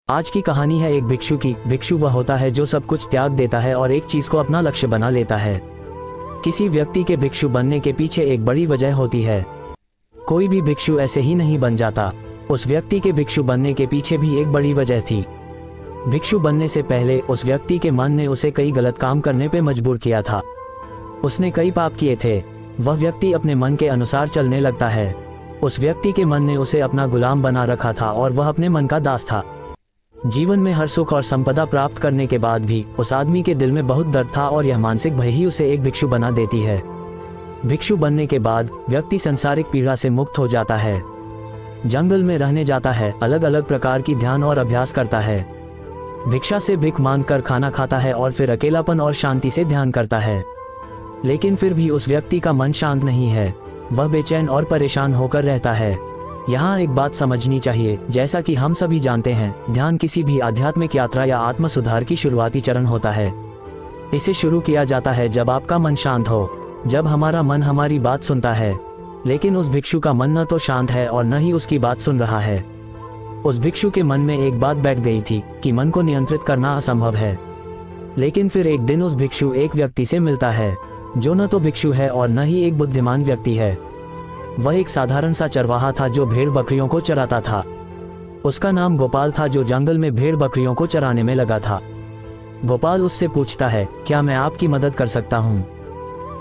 आज की कहानी है एक भिक्षु की। भिक्षु वह होता है जो सब कुछ त्याग देता है और एक चीज को अपना लक्ष्य बना लेता है। किसी व्यक्ति के भिक्षु बनने के पीछे एक बड़ी वजह होती है। कोई भी भिक्षु ऐसे ही नहीं बन जाता। उस व्यक्ति के भिक्षु बनने के पीछे भी एक बड़ी वजह थी। भिक्षु बनने से पहले उस व्यक्ति के मन ने उसे कई गलत काम करने पे मजबूर किया था। उसने कई पाप किए थे। वह व्यक्ति अपने मन के अनुसार चलने लगता है। उस व्यक्ति के मन ने उसे अपना गुलाम बना रखा था और वह अपने मन का दास था। जीवन में हर सुख और संपदा प्राप्त करने के बाद भी उस आदमी के दिल में बहुत दर्द था और यह मानसिक भय ही उसे एक भिक्षु बना देती है। भिक्षु बनने के बाद व्यक्ति संसारिक पीड़ा से मुक्त हो जाता है। जंगल में रहने जाता है, अलग अलग प्रकार की ध्यान और अभ्यास करता है। भिक्षा से भिख मांगकर खाना खाता है और फिर अकेलापन और शांति से ध्यान करता है। लेकिन फिर भी उस व्यक्ति का मन शांत नहीं है। वह बेचैन और परेशान होकर रहता है। यहाँ एक बात समझनी चाहिए, जैसा कि हम सभी जानते हैं, ध्यान किसी भी आध्यात्मिक यात्रा या आत्म सुधार की शुरुआती चरण होता है। इसे शुरू किया जाता है जब आपका मन शांत हो, जब हमारा मन हमारी बात सुनता है। लेकिन उस भिक्षु का मन न तो शांत है और न ही उसकी बात सुन रहा है। उस भिक्षु के मन में एक बात बैठ गई थी कि मन को नियंत्रित करना असंभव है। लेकिन फिर एक दिन उस भिक्षु एक व्यक्ति से मिलता है जो न तो भिक्षु है और न ही एक बुद्धिमान व्यक्ति है। वह एक साधारण सा चरवाहा था जो भेड़ बकरियों को चराता था। उसका नाम गोपाल था, जो जंगल में भेड़ बकरियों को चराने में लगा था। गोपाल उससे पूछता है, क्या मैं आपकी मदद कर सकता हूँ?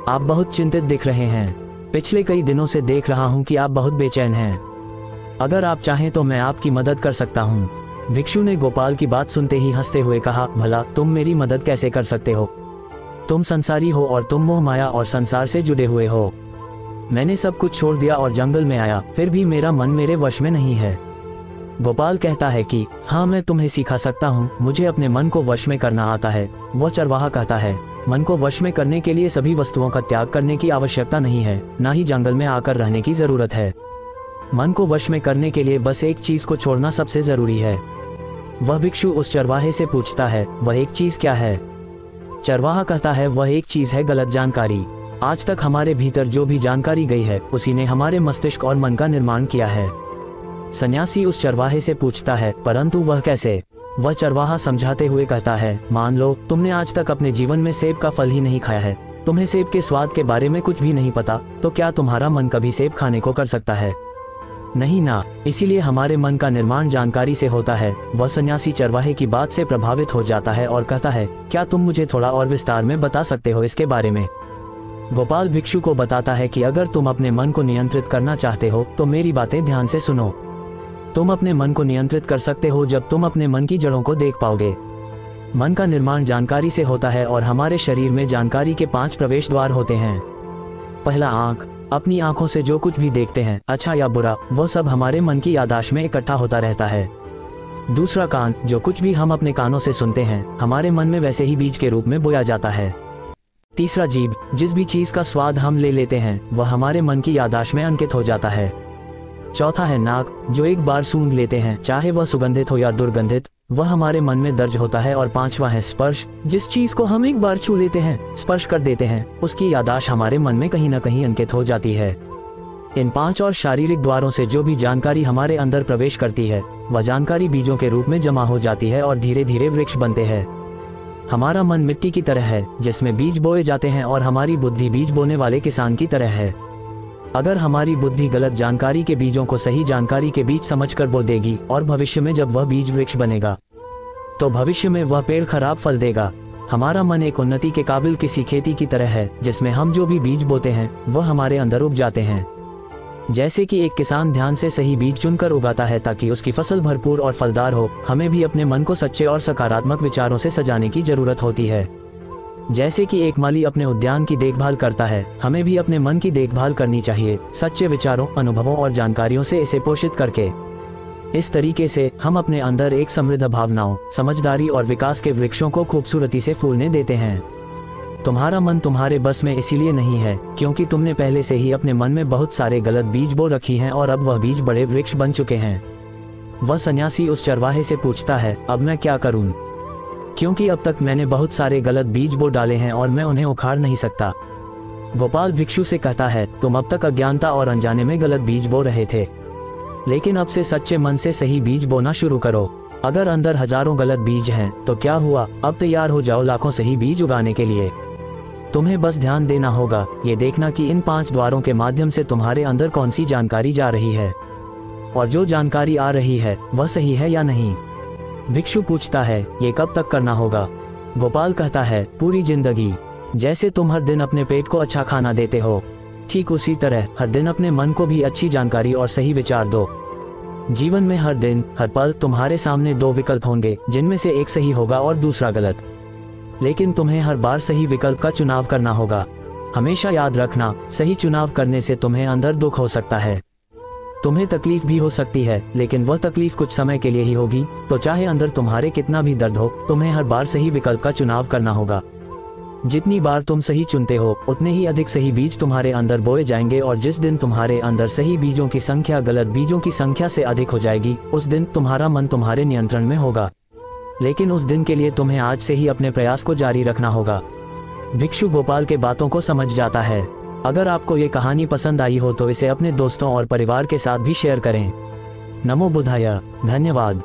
आप बहुत चिंतित दिख रहे हैं। पिछले कई दिनों से देख रहा हूँ कि आप बहुत बेचैन हैं। अगर आप चाहें तो मैं आपकी मदद कर सकता हूँ। भिक्षु ने गोपाल की बात सुनते ही हंसते हुए कहा, भला तुम मेरी मदद कैसे कर सकते हो? तुम संसारी हो और तुम मोह माया और संसार से जुड़े हुए हो। मैंने सब कुछ छोड़ दिया और जंगल में आया, फिर भी मेरा मन मेरे वश में नहीं है। गोपाल कहता है कि हाँ, मैं तुम्हें सिखा सकता हूँ, मुझे अपने मन को वश में करना आता है। वह चरवाहा कहता है, मन को वश में करने के लिए सभी वस्तुओं का त्याग करने की आवश्यकता नहीं है, ना ही जंगल में आकर रहने की जरूरत है। मन को वश में करने के लिए बस एक चीज को छोड़ना सबसे जरूरी है। वह भिक्षु उस चरवाहे से पूछता है, वह एक चीज क्या है? चरवाहा कहता है, वह एक चीज है गलत जानकारी। आज तक हमारे भीतर जो भी जानकारी गई है उसी ने हमारे मस्तिष्क और मन का निर्माण किया है। सन्यासी उस चरवाहे से पूछता है, परंतु वह कैसे? वह चरवाहा समझाते हुए कहता है, मान लो तुमने आज तक अपने जीवन में सेब का फल ही नहीं खाया है, तुम्हें सेब के स्वाद के बारे में कुछ भी नहीं पता, तो क्या तुम्हारा मन कभी सेब खाने को कर सकता है? नहीं ना। इसीलिए हमारे मन का निर्माण जानकारी से होता है। वह सन्यासी चरवाहे की बात से प्रभावित हो जाता है और कहता है, क्या तुम मुझे थोड़ा और विस्तार में बता सकते हो इसके बारे में? गोपाल भिक्षु को बताता है कि अगर तुम अपने मन को नियंत्रित करना चाहते हो तो मेरी बातें ध्यान से सुनो। तुम अपने मन को नियंत्रित कर सकते हो जब तुम अपने मन की जड़ों को देख पाओगे। मन का निर्माण जानकारी से होता है और हमारे शरीर में जानकारी के 5 प्रवेश द्वार होते हैं। पहला, आँख। अपनी आंखों से जो कुछ भी देखते हैं, अच्छा या बुरा, वह सब हमारे मन की याददाश्त में इकट्ठा होता रहता है। दूसरा, कान। जो कुछ भी हम अपने कानों से सुनते हैं हमारे मन में वैसे ही बीज के रूप में बोया जाता है। तीसरा, जीभ। जिस भी चीज का स्वाद हम ले लेते हैं वह हमारे मन की याददाश्त में अंकित हो जाता है। चौथा है नाक। जो एक बार सूंघ लेते हैं, चाहे वह सुगंधित हो या दुर्गंधित, वह हमारे मन में दर्ज होता है। और पांचवा है स्पर्श। जिस चीज को हम एक बार छू लेते हैं, स्पर्श कर देते हैं, उसकी याददाश्त हमारे मन में कहीं न कहीं अंकित हो जाती है। इन 5 और शारीरिक द्वारों से जो भी जानकारी हमारे अंदर प्रवेश करती है वह जानकारी बीजों के रूप में जमा हो जाती है और धीरे धीरे वृक्ष बनते हैं। हमारा मन मिट्टी की तरह है जिसमें बीज बोए जाते हैं और हमारी बुद्धि बीज बोने वाले किसान की तरह है। अगर हमारी बुद्धि गलत जानकारी के बीजों को सही जानकारी के बीज समझकर बो देगी और भविष्य में जब वह बीज वृक्ष बनेगा तो भविष्य में वह पेड़ खराब फल देगा। हमारा मन एक उन्नति के काबिल किसी खेती की तरह है जिसमें हम जो भी बीज बोते हैं वह हमारे अंदर उग जाते हैं। जैसे कि एक किसान ध्यान से सही बीज चुनकर उगाता है ताकि उसकी फसल भरपूर और फलदार हो, हमें भी अपने मन को सच्चे और सकारात्मक विचारों से सजाने की जरूरत होती है। जैसे कि एक माली अपने उद्यान की देखभाल करता है, हमें भी अपने मन की देखभाल करनी चाहिए, सच्चे विचारों, अनुभवों और जानकारियों से इसे पोषित करके। इस तरीके से हम अपने अंदर एक समृद्ध भावनाओं, समझदारी और विकास के वृक्षों को खूबसूरती से फूलने देते हैं। तुम्हारा मन तुम्हारे बस में इसीलिए नहीं है क्योंकि तुमने पहले से ही अपने मन में बहुत सारे गलत बीज बो रखी हैं और अब वह बीज बड़े वृक्ष बन चुके हैं। वह सन्यासी उस चरवाहे से पूछता है, अब मैं क्या करूं? क्योंकि अब तक मैंने बहुत सारे गलत बीज बो डाले हैं और मैं उन्हें उखाड़ नहीं सकता। गोपाल भिक्षु से कहता है, तुम अब तक अज्ञानता और अनजाने में गलत बीज बो रहे थे, लेकिन अब से सच्चे मन से सही बीज बोना शुरू करो। अगर अंदर हजारों गलत बीज हैं तो क्या हुआ, अब तैयार हो जाओ लाखों सही बीज उगाने के लिए। तुम्हें बस ध्यान देना होगा, ये देखना कि इन 5 द्वारों के माध्यम से तुम्हारे अंदर कौन सी जानकारी जा रही है और जो जानकारी आ रही है वह सही है या नहीं। भिक्षु पूछता है, ये कब तक करना होगा? गोपाल कहता है, पूरी जिंदगी। जैसे तुम हर दिन अपने पेट को अच्छा खाना देते हो, ठीक उसी तरह हर दिन अपने मन को भी अच्छी जानकारी और सही विचार दो। जीवन में हर दिन हर पल तुम्हारे सामने 2 विकल्प होंगे, जिनमें से एक सही होगा और दूसरा गलत। लेकिन तुम्हें हर बार सही विकल्प का चुनाव करना होगा। हमेशा याद रखना, सही चुनाव करने से तुम्हें अंदर दुख हो सकता है, तुम्हें तकलीफ भी हो सकती है, लेकिन वह तकलीफ कुछ समय के लिए ही होगी। तो चाहे अंदर तुम्हारे कितना भी दर्द हो, तुम्हें हर बार सही विकल्प का चुनाव करना होगा। जितनी बार तुम सही चुनते हो, उतने ही अधिक सही बीज तुम्हारे अंदर बोए जाएंगे, और जिस दिन तुम्हारे अंदर सही बीजों की संख्या गलत बीजों की संख्या से अधिक हो जाएगी, उस दिन तुम्हारा मन तुम्हारे नियंत्रण में होगा। लेकिन उस दिन के लिए तुम्हें आज से ही अपने प्रयास को जारी रखना होगा। भिक्षु गोपाल के बातों को समझ जाता है। अगर आपको ये कहानी पसंद आई हो तो इसे अपने दोस्तों और परिवार के साथ भी शेयर करें। नमो बुद्धाय। धन्यवाद।